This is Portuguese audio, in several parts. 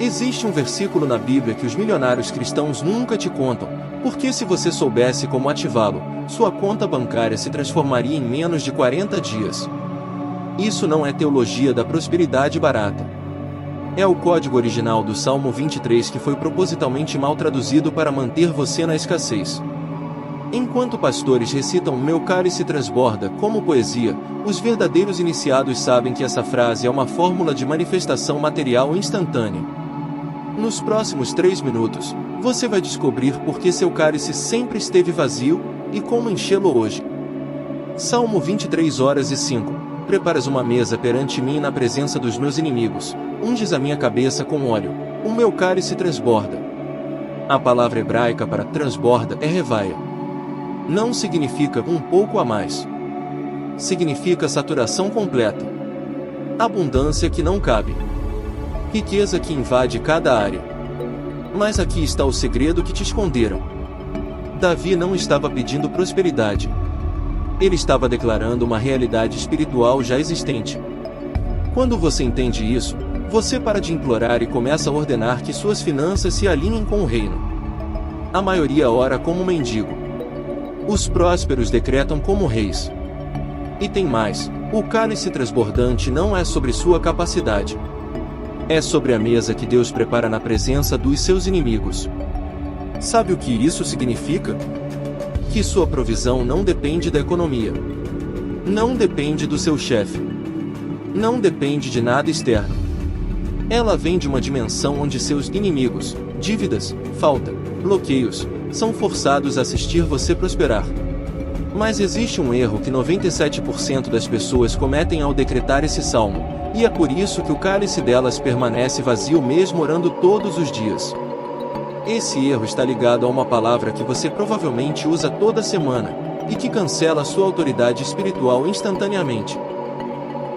Existe um versículo na Bíblia que os milionários cristãos nunca te contam, porque se você soubesse como ativá-lo, sua conta bancária se transformaria em menos de 40 dias. Isso não é teologia da prosperidade barata. É o código original do Salmo 23 que foi propositalmente mal traduzido para manter você na escassez. Enquanto pastores recitam "Meu cálice transborda" como poesia, os verdadeiros iniciados sabem que essa frase é uma fórmula de manifestação material instantânea. Nos próximos 3 minutos, você vai descobrir por que seu cálice sempre esteve vazio e como enchê-lo hoje. Salmo 23:05. Preparas uma mesa perante mim na presença dos meus inimigos, unges a minha cabeça com óleo, o meu cálice transborda. A palavra hebraica para transborda é revaia. Não significa um pouco a mais. Significa saturação completa. Abundância que não cabe. Riqueza que invade cada área. Mas aqui está o segredo que te esconderam. Davi não estava pedindo prosperidade. Ele estava declarando uma realidade espiritual já existente. Quando você entende isso, você para de implorar e começa a ordenar que suas finanças se alinhem com o reino. A maioria ora como mendigo. Os prósperos decretam como reis. E tem mais, o cálice transbordante não é sobre sua capacidade. É sobre a mesa que Deus prepara na presença dos seus inimigos. Sabe o que isso significa? Que sua provisão não depende da economia. Não depende do seu chefe. Não depende de nada externo. Ela vem de uma dimensão onde seus inimigos, dívidas, falta, bloqueios, são forçados a assistir você prosperar. Mas existe um erro que 97% das pessoas cometem ao decretar esse salmo, e é por isso que o cálice delas permanece vazio mesmo orando todos os dias. Esse erro está ligado a uma palavra que você provavelmente usa toda semana, e que cancela sua autoridade espiritual instantaneamente.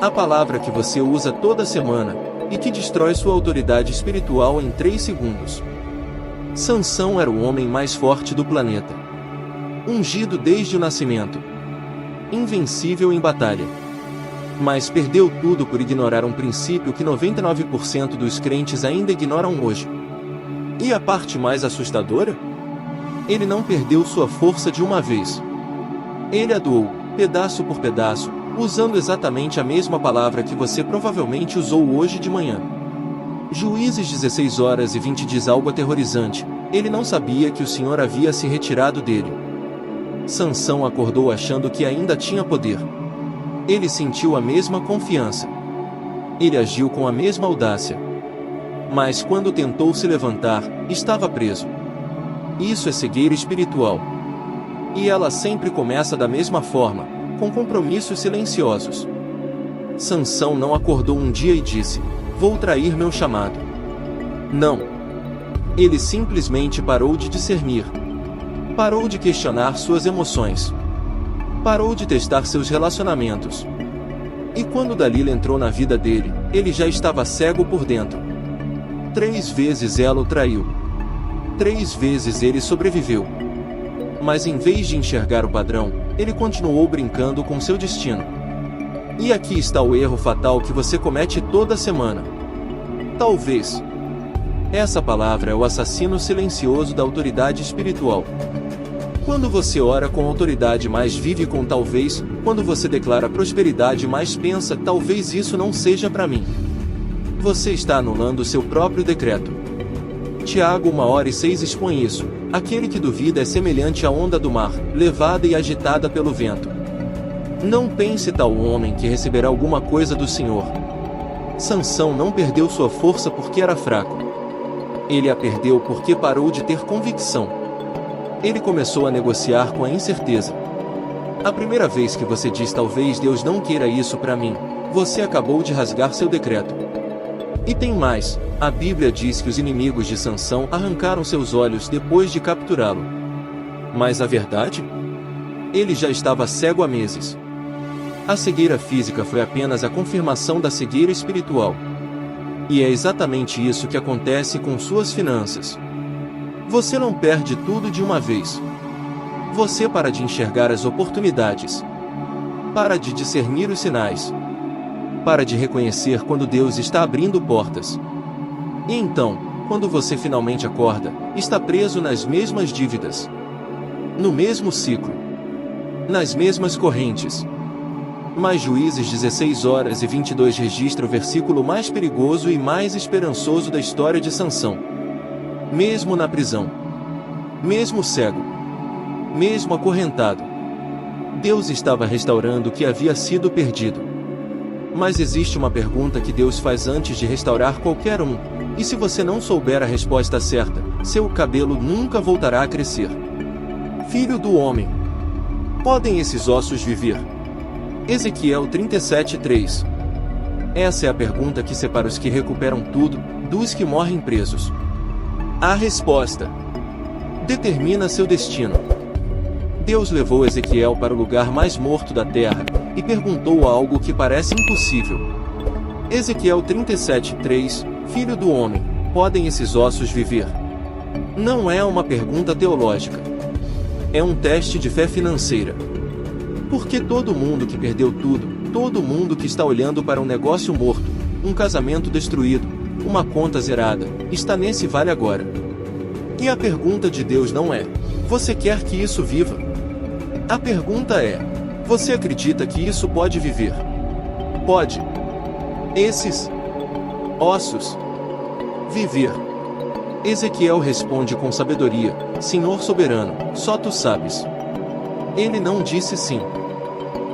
A palavra que você usa toda semana, e que destrói sua autoridade espiritual em 3 segundos. Sansão era o homem mais forte do planeta. Ungido desde o nascimento. Invencível em batalha. Mas perdeu tudo por ignorar um princípio que 99% dos crentes ainda ignoram hoje. E a parte mais assustadora? Ele não perdeu sua força de uma vez. Ele a doou, pedaço por pedaço, usando exatamente a mesma palavra que você provavelmente usou hoje de manhã. Juízes 16:20 diz algo aterrorizante. Ele não sabia que o Senhor havia se retirado dele. Sansão acordou achando que ainda tinha poder. Ele sentiu a mesma confiança. Ele agiu com a mesma audácia. Mas quando tentou se levantar, estava preso. Isso é cegueira espiritual. E ela sempre começa da mesma forma, com compromissos silenciosos. Sansão não acordou um dia e disse: "Vou trair meu chamado." Não. Ele simplesmente parou de discernir. Parou de questionar suas emoções. Parou de testar seus relacionamentos. E quando Dalila entrou na vida dele, ele já estava cego por dentro. 3 vezes ela o traiu. 3 vezes ele sobreviveu. Mas em vez de enxergar o padrão, ele continuou brincando com seu destino. E aqui está o erro fatal que você comete toda semana. Talvez. Essa palavra é o assassino silencioso da autoridade espiritual. Quando você ora com autoridade, mais vive com talvez. Quando você declara prosperidade, mais pensa, talvez isso não seja para mim. Você está anulando seu próprio decreto. Tiago 1:6 expõe isso. Aquele que duvida é semelhante à onda do mar, levada e agitada pelo vento. Não pense tal homem que receberá alguma coisa do Senhor. Sansão não perdeu sua força porque era fraco. Ele a perdeu porque parou de ter convicção. Ele começou a negociar com a incerteza. A primeira vez que você diz talvez Deus não queira isso para mim, você acabou de rasgar seu decreto. E tem mais, a Bíblia diz que os inimigos de Sansão arrancaram seus olhos depois de capturá-lo. Mas a verdade? Ele já estava cego há meses. A cegueira física foi apenas a confirmação da cegueira espiritual. E é exatamente isso que acontece com suas finanças. Você não perde tudo de uma vez. Você para de enxergar as oportunidades. Para de discernir os sinais. Para de reconhecer quando Deus está abrindo portas. E então, quando você finalmente acorda, está preso nas mesmas dívidas, no mesmo ciclo, nas mesmas correntes. Mas Juízes 16:22 registra o versículo mais perigoso e mais esperançoso da história de Sansão. Mesmo na prisão, mesmo cego, mesmo acorrentado, Deus estava restaurando o que havia sido perdido. Mas existe uma pergunta que Deus faz antes de restaurar qualquer um, e se você não souber a resposta certa, seu cabelo nunca voltará a crescer. Filho do homem, podem esses ossos viver? Ezequiel 37:3. Essa é a pergunta que separa os que recuperam tudo, dos que morrem presos. A resposta determina seu destino. Deus levou Ezequiel para o lugar mais morto da terra, e perguntou algo que parece impossível. Ezequiel 37:3, Filho do homem, podem esses ossos viver? Não é uma pergunta teológica. É um teste de fé financeira. Porque todo mundo que perdeu tudo, todo mundo que está olhando para um negócio morto, um casamento destruído, uma conta zerada, está nesse vale agora. E a pergunta de Deus não é: você quer que isso viva? A pergunta é: você acredita que isso pode viver? Pode esses ossos viver? Ezequiel responde com sabedoria: Senhor soberano, só tu sabes. Ele não disse sim.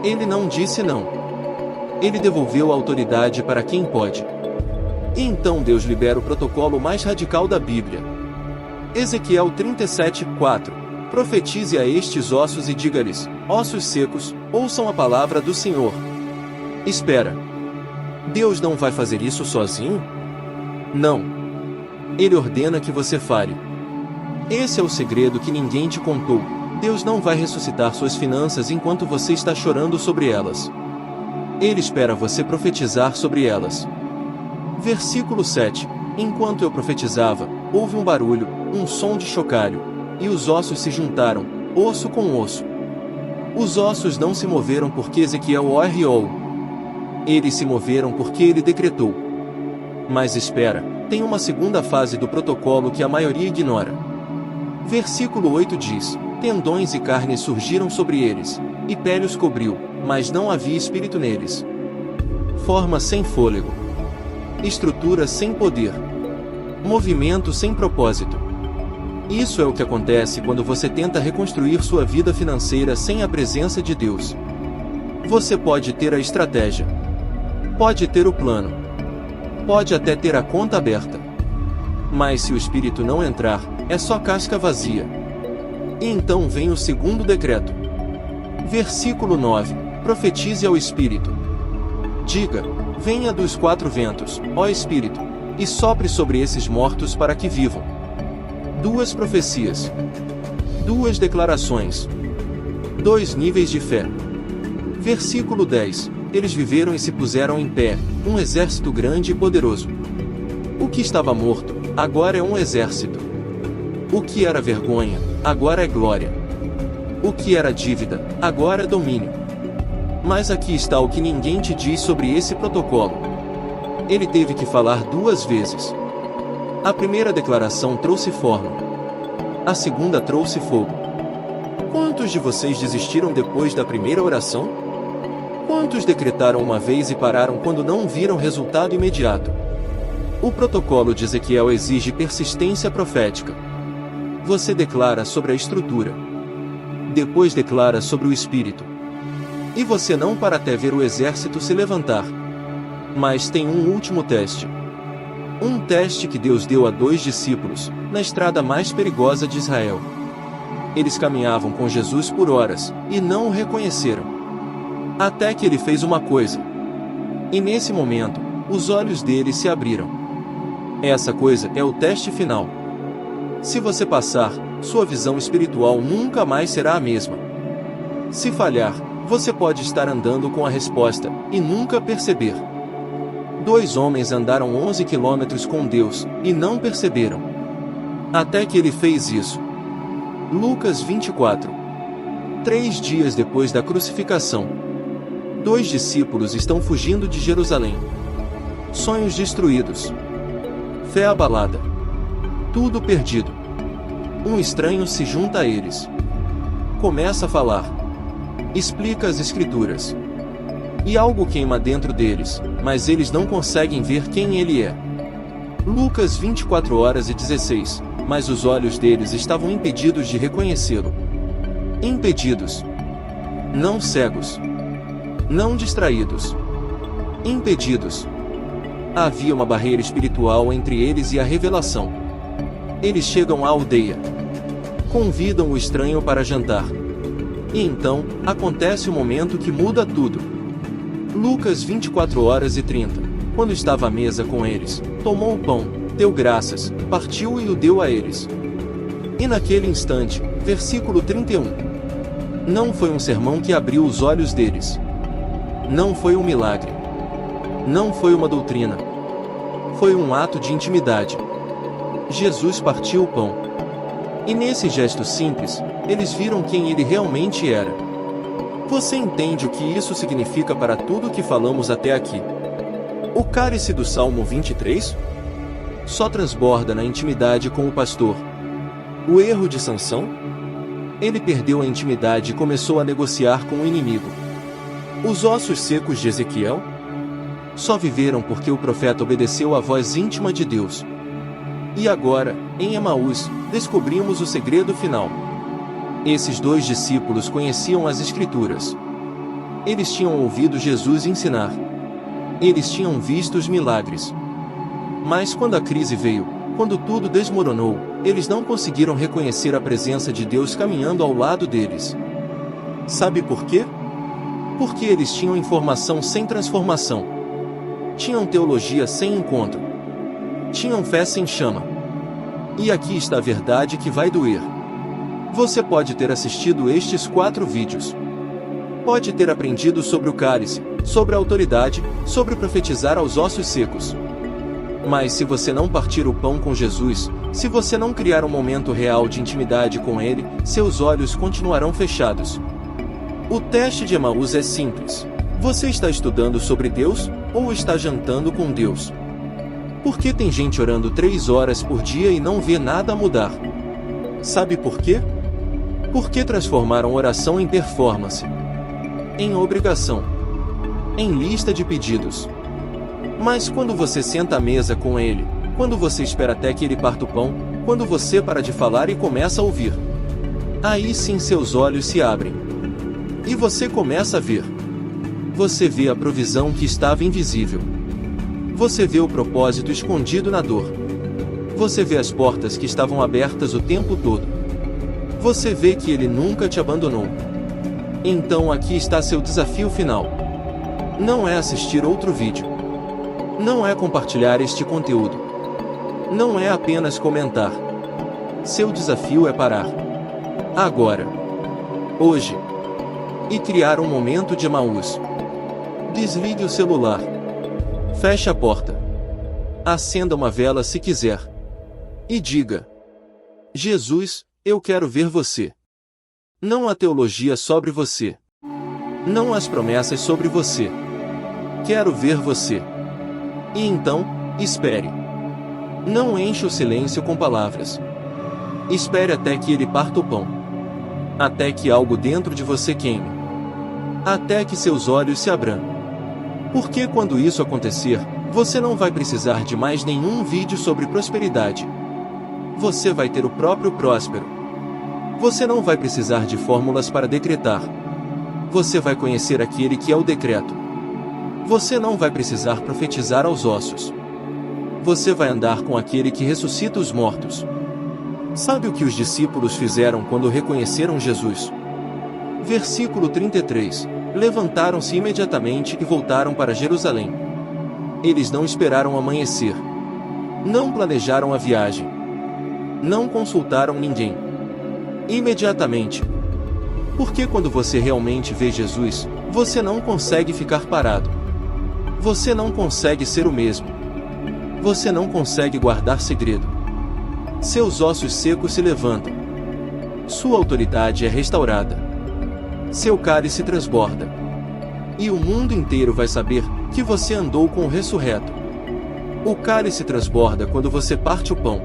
Ele não disse não. Ele devolveu a autoridade para quem pode. E então Deus libera o protocolo mais radical da Bíblia. Ezequiel 37:4. Profetize a estes ossos e diga-lhes: ossos secos, ouçam a palavra do Senhor. Espera. Deus não vai fazer isso sozinho? Não. Ele ordena que você fale. Esse é o segredo que ninguém te contou. Deus não vai ressuscitar suas finanças enquanto você está chorando sobre elas. Ele espera você profetizar sobre elas. Versículo 7. Enquanto eu profetizava, houve um barulho, um som de chocalho, e os ossos se juntaram, osso com osso. Os ossos não se moveram porque Ezequiel orou. Eles se moveram porque ele decretou. Mas espera, tem uma segunda fase do protocolo que a maioria ignora. Versículo 8 diz: tendões e carne surgiram sobre eles, e pele os cobriu, mas não havia espírito neles. Forma sem fôlego. Estrutura sem poder. Movimento sem propósito. Isso é o que acontece quando você tenta reconstruir sua vida financeira sem a presença de Deus. Você pode ter a estratégia. Pode ter o plano. Pode até ter a conta aberta. Mas se o espírito não entrar, é só casca vazia. E então vem o segundo decreto. Versículo 9. Profetize ao Espírito. Diga: venha dos quatro ventos, ó Espírito, e sopre sobre esses mortos para que vivam. Duas profecias. Duas declarações. Dois níveis de fé. Versículo 10. Eles viveram e se puseram em pé, um exército grande e poderoso. O que estava morto, agora é um exército. O que era vergonha, agora é glória. O que era dívida, agora é domínio. Mas aqui está o que ninguém te diz sobre esse protocolo. Ele teve que falar duas vezes. A primeira declaração trouxe forma. A segunda trouxe fogo. Quantos de vocês desistiram depois da primeira oração? Quantos decretaram uma vez e pararam quando não viram resultado imediato? O protocolo de Ezequiel exige persistência profética. Você declara sobre a estrutura. Depois declara sobre o espírito. E você não para até ver o exército se levantar. Mas tem um último teste. Um teste que Deus deu a 2 discípulos, na estrada mais perigosa de Israel. Eles caminhavam com Jesus por horas, e não o reconheceram. Até que ele fez uma coisa. E nesse momento, os olhos deles se abriram. Essa coisa é o teste final. Se você passar, sua visão espiritual nunca mais será a mesma. Se falhar, você pode estar andando com a resposta, e nunca perceber. 2 homens andaram 11 quilômetros com Deus, e não perceberam. Até que ele fez isso. Lucas 24. 3 dias depois da crucificação. 2 discípulos estão fugindo de Jerusalém. Sonhos destruídos. fé abalada. Tudo perdido. Um estranho se junta a eles. Começa a falar. Explica as escrituras. E algo queima dentro deles, mas eles não conseguem ver quem ele é. Lucas 24:16. Mas os olhos deles estavam impedidos de reconhecê-lo. Impedidos. Não cegos. Não distraídos. Impedidos. Havia uma barreira espiritual entre eles e a revelação. Eles chegam à aldeia. Convidam o estranho para jantar. E então, acontece o momento que muda tudo. Lucas 24:30. Quando estava à mesa com eles, tomou o pão, deu graças, partiu e o deu a eles. E naquele instante, versículo 31. Não foi um sermão que abriu os olhos deles. Não foi um milagre. Não foi uma doutrina. Foi um ato de intimidade. Jesus partiu o pão. E nesse gesto simples, eles viram quem ele realmente era. Você entende o que isso significa para tudo o que falamos até aqui? O cálice do Salmo 23? Só transborda na intimidade com o pastor. O erro de Sansão? Ele perdeu a intimidade e começou a negociar com o inimigo. Os ossos secos de Ezequiel? Só viveram porque o profeta obedeceu à voz íntima de Deus. E agora, em Emaús, descobrimos o segredo final. Esses dois discípulos conheciam as Escrituras. Eles tinham ouvido Jesus ensinar. Eles tinham visto os milagres. Mas quando a crise veio, quando tudo desmoronou, eles não conseguiram reconhecer a presença de Deus caminhando ao lado deles. Sabe por quê? Porque eles tinham informação sem transformação. Tinham teologia sem encontro. Tinham fé sem chama. E aqui está a verdade que vai doer. Você pode ter assistido estes 4 vídeos. Pode ter aprendido sobre o cálice, sobre a autoridade, sobre profetizar aos ossos secos. Mas se você não partir o pão com Jesus, se você não criar um momento real de intimidade com Ele, seus olhos continuarão fechados. O teste de Emaús é simples. Você está estudando sobre Deus, ou está jantando com Deus? Por que tem gente orando 3 horas por dia e não vê nada mudar? Sabe por quê? Porque transformaram oração em performance, em obrigação, em lista de pedidos. Mas quando você senta à mesa com Ele, quando você espera até que Ele parta o pão, quando você para de falar e começa a ouvir, aí sim seus olhos se abrem. E você começa a ver. Você vê a provisão que estava invisível. Você vê o propósito escondido na dor. Você vê as portas que estavam abertas o tempo todo. Você vê que Ele nunca te abandonou. Então aqui está seu desafio final. Não é assistir outro vídeo. Não é compartilhar este conteúdo. Não é apenas comentar. Seu desafio é parar. Agora. Hoje. E criar um momento de Emaús. Desligue o celular. Feche a porta. Acenda uma vela se quiser. E diga: Jesus, eu quero ver você. Não a teologia sobre você. Não as promessas sobre você. Quero ver você. E então, espere. Não enche o silêncio com palavras. Espere até que Ele parta o pão. Até que algo dentro de você queime. Até que seus olhos se abram. Porque quando isso acontecer, você não vai precisar de mais nenhum vídeo sobre prosperidade. Você vai ter o próprio próspero. Você não vai precisar de fórmulas para decretar. Você vai conhecer aquele que é o decreto. Você não vai precisar profetizar aos ossos. Você vai andar com aquele que ressuscita os mortos. Sabe o que os discípulos fizeram quando reconheceram Jesus? Versículo 33. Levantaram-se imediatamente e voltaram para Jerusalém. Eles não esperaram amanhecer. Não planejaram a viagem. Não consultaram ninguém. Imediatamente. Porque quando você realmente vê Jesus, você não consegue ficar parado. Você não consegue ser o mesmo. Você não consegue guardar segredo. Seus ossos secos se levantam. Sua autoridade é restaurada. Seu cálice transborda. E o mundo inteiro vai saber que você andou com o ressurreto. O cálice transborda quando você parte o pão.